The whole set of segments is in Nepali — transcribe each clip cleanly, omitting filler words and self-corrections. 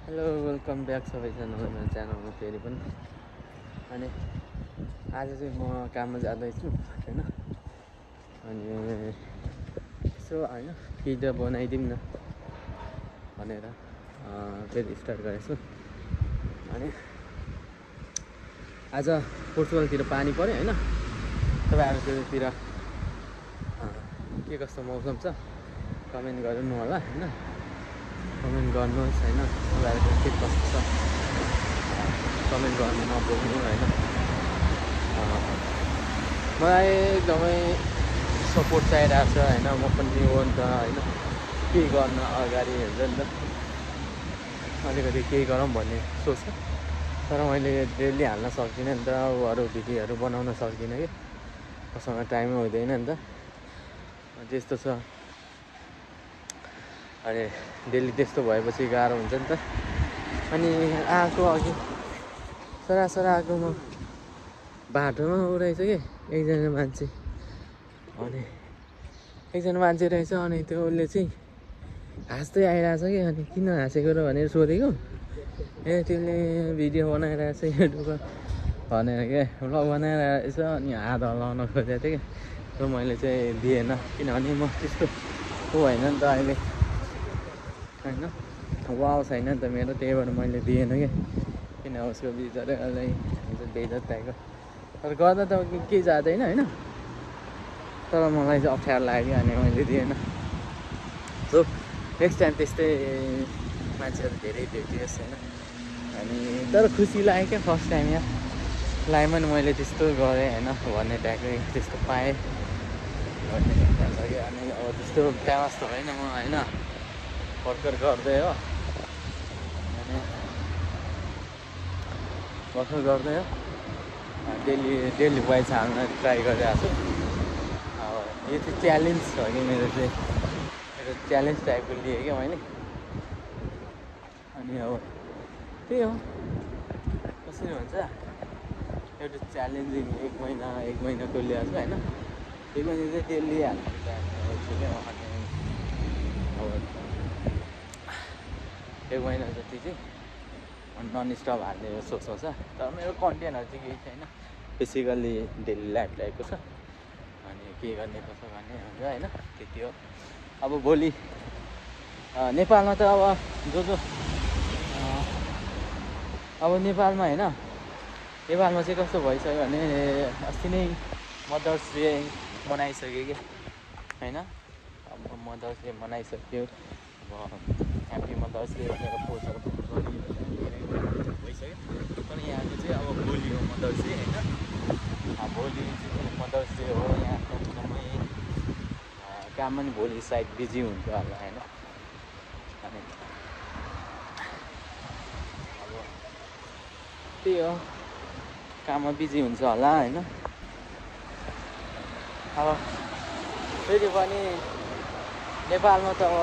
हेलो वेलकम ब्याक सबैजनालाई मेरो च्यानलमा फेरि पनि। अनि आज चाहिँ म काममा जाँदैछु होइन। अनि यसो होइन पिज्जा बनाइदिउँ न भनेर फेरि स्टार्ट गरेछु। अनि आज पोर्चुगलतिर पानी पऱ्यो होइन। तपाईँहरूतिर के कस्तो मौसम छ कमेन्ट गर्नु होला होइन। कमेन्ट गर्नुहोस् होइन, तपाईँहरूको के कस्तो छ कमेन्ट गर्नु नभुल्नु होइन। मलाई एकदमै सपोर्ट चाहिरहेको छ होइन। म पनि हो नि त होइन, के गर्न अगाडि हुन्छ नि त, अलिकति केही गरौँ भन्ने सोच छ। तर मैले डेली हाल्न सक्दिनँ नि त, अरू भिडियोहरू बनाउन सक्दिनँ कि मसँग टाइमै हुँदैन नि त, त्यस्तो छ। अनि डेली त्यस्तो भएपछि गाह्रो हुन्छ नि त। अनि आएको अघि सरासर आएको म बाटोमा रहेछ कि एकजना मान्छे। अनि एकजना मान्छे रहेछ, अनि त्यो उसले चाहिँ हाँस्दै आइरहेछ कि। अनि किन हाँसेको र भनेर सोधेको। त्यसले भिडियो बनाइरहेछ युट्युबमा भनेर क्या, भ्लग बनाइरहेछ। अनि हात हल्लाउन खोजेको थिएँ कि, र मैले चाहिँ दिएन, किनभने म त्यस्तो ऊ होइन नि त अहिले होइन, वाउ छैन नि त मेरो, त्यही भएर मैले दिएन कि। किन उसको बिचरालाई हुन्छ बेइज्जत टाइपको। तर गर्दा त केही जाँदैन होइन, तर मलाई चाहिँ अप्ठ्यारो लाग्यो अनि मैले दिएन। सो नेक्स्ट टाइम त्यस्तै मान्छेहरू धेरै भेटियोस् होइन। अनि तर खुसी लाग्यो क्या, फर्स्ट टाइम यहाँ लाइफमा मैले त्यस्तो गरेँ होइन भन्ने टाइपको त्यस्तो पाएँ भन्ने लाग्यो। अनि अब त्यस्तो फेमस त होइन म होइन, भर्खर गर्दै हो। अनि भर्खर गर्दै हो, डेली वाइज हाल्न ट्राई गरिरहेको छु। अब यो चाहिँ च्यालेन्ज हो कि मेरो च्यालेन्ज टाइपको लिएँ क्या मैले। अनि अब त्यही हो, कसरी हुन्छ एउटा च्यालेन्जिङ एक महिनाको लिएको छु होइन। एक महिना चाहिँ डेली हाल्नु चाहन्छु क्या। अनि अब एक महिना जति चाहिँ नन स्टप हाल्ने सोच छ। तर मेरो कन्टेन्टहरू चाहिँ केही छैन, बेसिकल्ली डेली लाइफ टाइपको छ। अनि के गर्ने कसो गर्ने हुन्छ होइन, त्यति हो। अब भोलि नेपालमा त अब नेपालमा होइन, नेपालमा चाहिँ कस्तो भइसक्यो भने अस्ति नै मदर्स डे मनाइसक्यो कि होइन। अब मदर्स डे मनाइसक्यो, अब ह्याप्पी मदर्स डे भनेर पोस्टहरू भइसक्यो। तर यहाँको चाहिँ अब भोलि हो मदर्स डे होइन। भोलि चाहिँ मदर्स डे हो यहाँ एकदमै काममा नि भोलि सायद बिजी हुन्छ होला होइन। अनि अब त्यही हो, काममा बिजी हुन्छ होला होइन। अब फेरि पनि नेपालमा त अब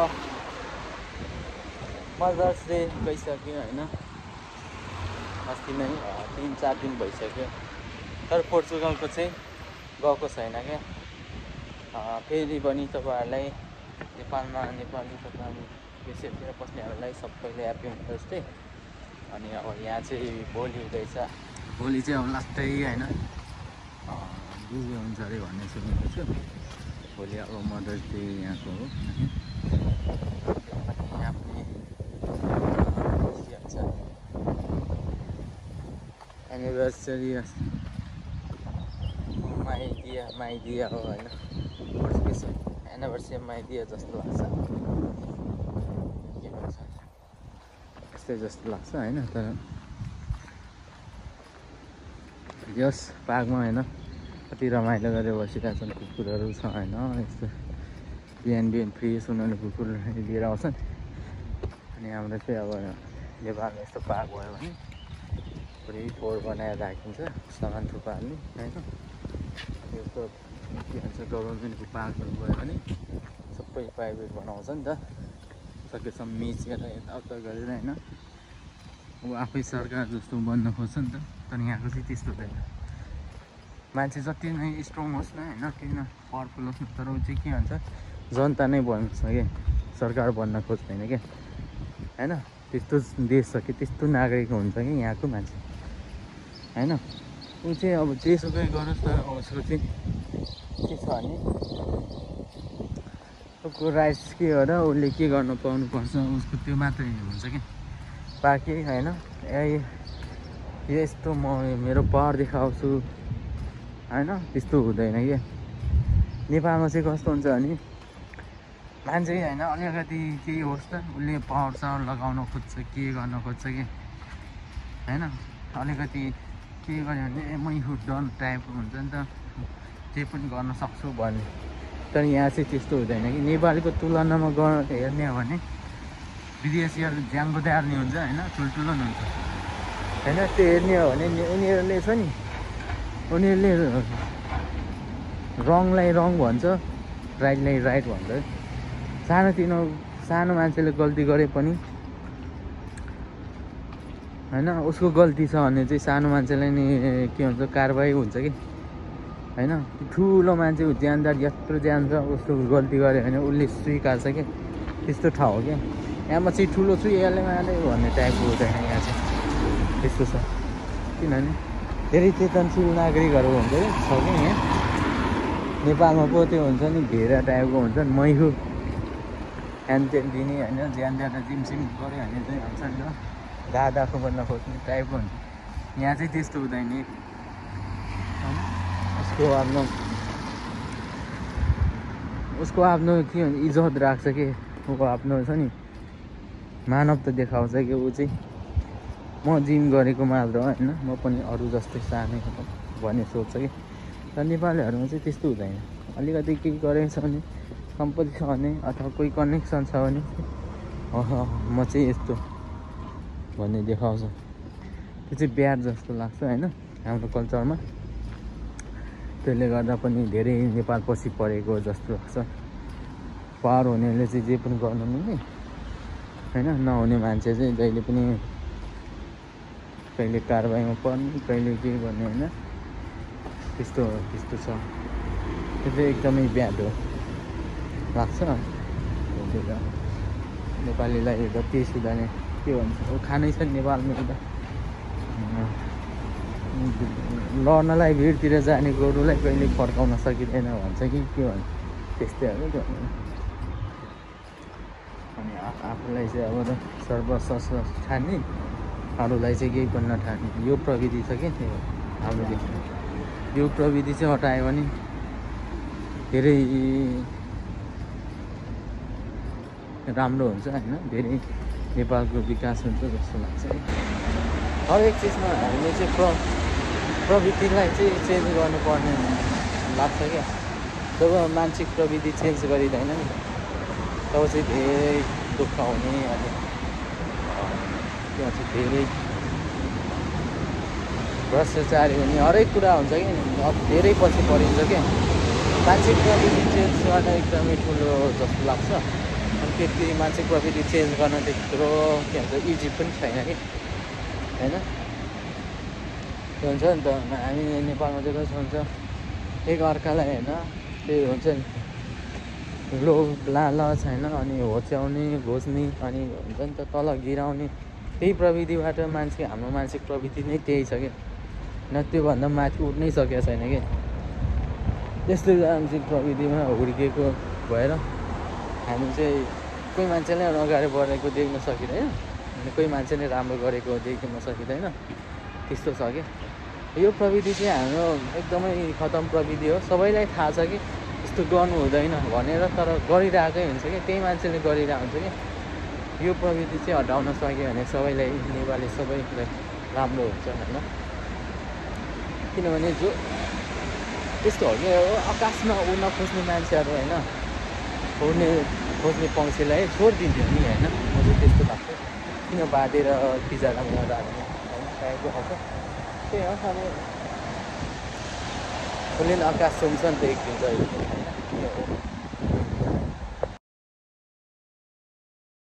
मदर्स डे गइसक्यो होइन, अस्ति नै 3-4 दिन भइसक्यो। तर पोर्चुगलको चाहिँ गएको छैन क्या। फेरि पनि तपाईँहरूलाई नेपाली तपाईँ देशतिर बस्नेहरूलाई सबैले ह्याप्पी मदर्स डे। अनि अब यहाँ चाहिँ भोलि हुँदैछ, भोलि चाहिँ अब लास्टै होइन बिजी हुन्छ अरे भन्ने सुनेको छु। भोलि अब मदर्स डे यहाँको हो। यहाँ पनि एनिभर्सरी माइदिया हो होइन, एनिभर्सरी माइदिया जस्तो लाग्छ, के भन्छ यस्तै जस्तो लाग्छ होइन। तर यस पार्कमा होइन कति रमाइलो गरेर बसिरहेछन्, कुकुरहरू छ होइन। यस्तो बिहान फ्रेस उनीहरूले कुकुर लिएर आउँछन्। अनि हाम्रो चाहिँ अब नेपालमा यस्तो पार्क भयो भने पुरै फोहोर बनाएर राखिन्छ, सामान थुपार्ने होइन। यस्तो के भन्छ गभर्मेन्टको पार्कहरू गयो भने सबै प्राइभेट बनाउँछ नि त, सकेसम्म मिचेर यताउता गरेर होइन। अब आफै सरकार जस्तो बन्न खोज्छ नि त। तर यहाँको चाहिँ त्यस्तो हुँदैन, मान्छे जति नै स्ट्रङ होस् न होइन, किन पावरफुल होस् न, तर ऊ चाहिँ के भन्छ जनता नै बन्छ क्या, सरकार बन्न खोज्दैन क्या होइन। त्यस्तो देश छ कि त्यस्तो नागरिक हुन्छ कि यहाँको मान्छे होइन। ऊ चाहिँ अब जेसुकै गरोस् तर उसको चाहिँ के छ भने उसको राइट्स के हो र उसले के गर्न पाउनुपर्छ उसको त्यो मात्रै हुन्छ कि बाँकी होइन। यस्तो म मेरो पावर देखाउँछु होइन त्यस्तो हुँदैन कि। नेपालमा चाहिँ कस्तो हुन्छ भने मान्छे होइन अलिकति केही होस् त उसले पावर सावर लगाउन खोज्छ के गर्न खोज्छ कि होइन। अलिकति के गर्यो भने मै हु डन टाइपको हुन्छ नि त जे पनि गर्न सक्छु भन्ने। तर यहाँ चाहिँ त्यस्तो हुँदैन कि। नेपालीको तुलनामा हेर्ने हो भने विदेशीहरू ज्याङको दार्ने हुन्छ होइन ठुल्ठुलो हुन्छ होइन। त्यो हेर्ने हो भने उनीहरूले छ नि उनीहरूले रङलाई रङ भन्छ राइटलाई राइट भन्छ। सानो मान्छेले गल्ती गरे पनि होइन उसको गल्ती छ भने चाहिँ सानो मान्छेलाई नि के हुन्छ कारबाही हुन्छ कि होइन। ठुलो मान्छे ज्यानदार यत्रो ज्यान छ उसको गल्ती गऱ्यो भने उसले स्वीकार्छ कि त्यस्तो ठाउँ हो क्या। यहाँ म चाहिँ ठुलो छु यसले माने भन्ने टाइपको हुँदैन यहाँ चाहिँ त्यस्तो छ। किनभने धेरै चेतनशील नागरिकहरू हुन्छ कि छ कि यहाँ। नेपालमा पो त्यो हुन्छ नि भेरा टाइपको हुन्छ नि मै हु ह्यान्डतेन दिने होइन ज्यान दिएर जिमसिम गऱ्यो भने चाहिँ हुन्छ नि त दादाको बन्न खोज्ने टाइपको हुन्छ। यहाँ चाहिँ त्यस्तो हुँदैन होइन। उसको आफ्नो के भन्छ इज्जत राख्छ कि ऊ आफ्नो छ नि मानवता देखाउँछ कि ऊ चाहिँ म जिम गरेको मात्र होइन म पनि अरू जस्तै सानै भन्ने सोच्छ कि। तर नेपालीहरूमा चाहिँ त्यस्तो हुँदैन। अलिकति केही गरेको छ भने सम्पत्ति छ भने अथवा कोही कनेक्सन छ भने म चाहिँ यस्तो भन्ने देखाउँछ। त्यो चाहिँ ब्याड जस्तो लाग्छ होइन हाम्रो कल्चरमा। त्यसले गर्दा पनि धेरै नेपाल पछि परेको जस्तो लाग्छ। पावर हुनेले चाहिँ जे पनि गर्नु मिल्ने होइन नहुने मान्छे चाहिँ जहिले पनि कहिले कारबाहीमा पर्ने कहिले के गर्ने होइन त्यस्तो छ। त्यो चाहिँ एकदमै ब्याड हो लाग्छ। नेपालीलाई जति सुधार्ने के भन्छ ऊ खानै छ नेपालमा त लड्नलाई भिडतिर जाने गोरुलाई कहिले फर्काउन सकिँदैन भन्छ कि के भन्छ त्यस्तैहरू त्यो। अनि आफूलाई चाहिँ अब सर्वश्रेष्ठ ठान्ने अरूलाई चाहिँ केही पनि नठान्ने यो प्रविधि छ कि त्यो हाम्रो देशमा। यो प्रविधि चाहिँ हटायो भने धेरै राम्रो हुन्छ होइन। धेरै नेपालको विकास हुन्छ जस्तो लाग्छ। हरेक चिजमा हामीले चाहिँ प्रवृत्तिलाई चाहिँ चेन्ज गर्नुपर्ने लाग्छ क्या। जब मानसिक प्रविधि चेन्ज गरिँदैन नि तब चाहिँ धेरै दुःख हुने अनि के भन्छ धेरै भ्रष्टाचारी हुने हरेक कुरा हुन्छ कि धेरै पछि परिन्छ क्या। मानसिक प्रविधि चेन्ज गर्न एकदमै ठुलो जस्तो लाग्छ। अनि त्यति मानसिक प्रविधि चेन्ज गर्न त्यत्रो के भन्छ इजी पनि छैन कि होइन। त्यो हुन्छ नि त हामी नेपालमा चाहिँ कस्तो हुन्छ एक अर्कालाई होइन त्यही हुन्छ नि लोभ लालच होइन अनि होच्याउने घोच्ने अनि हुन्छ नि त तल गिराउने त्यही प्रविधिबाट मान्छे हाम्रो मानसिक प्रविधि नै त्यही छ क्या। न त्योभन्दा माथि उठ्नै सकेको छैन कि। त्यस्तै मानसिक प्रविधिमा हुर्किएको भएर हामी चाहिँ कोही मान्छेलाई अगाडि बढेको देख्न सकिँदैन अनि कोही मान्छे नै राम्रो गरेको देख्न सकिँदैन त्यस्तो छ कि। यो प्रविधि चाहिँ हाम्रो एकदमै खतम प्रविधि हो। सबैलाई थाहा छ कि यस्तो गर्नु हुँदैन भनेर तर गरिरहेकै हुन्छ कि त्यही मान्छेले गरिरहेको हुन्छ कि। यो प्रविधि चाहिँ हटाउन सक्यो भने सबैलाई नेपाली सबैलाई राम्रो हुन्छ होइन। किनभने जो त्यस्तो हो कि आकाशमा उड्न खोज्ने मान्छेहरू होइन उड्ने खोज्ने पक्षीलाई छोडिदिन्थ्यो नि होइन। म चाहिँ त्यस्तो लाग्छ किन बाँधेर पिजारामा राख्ने होइन टाइपको आउँछ त्यही हो। अब उसले आकाश सुन्छ नि त एक दिन चाहिँ होइन।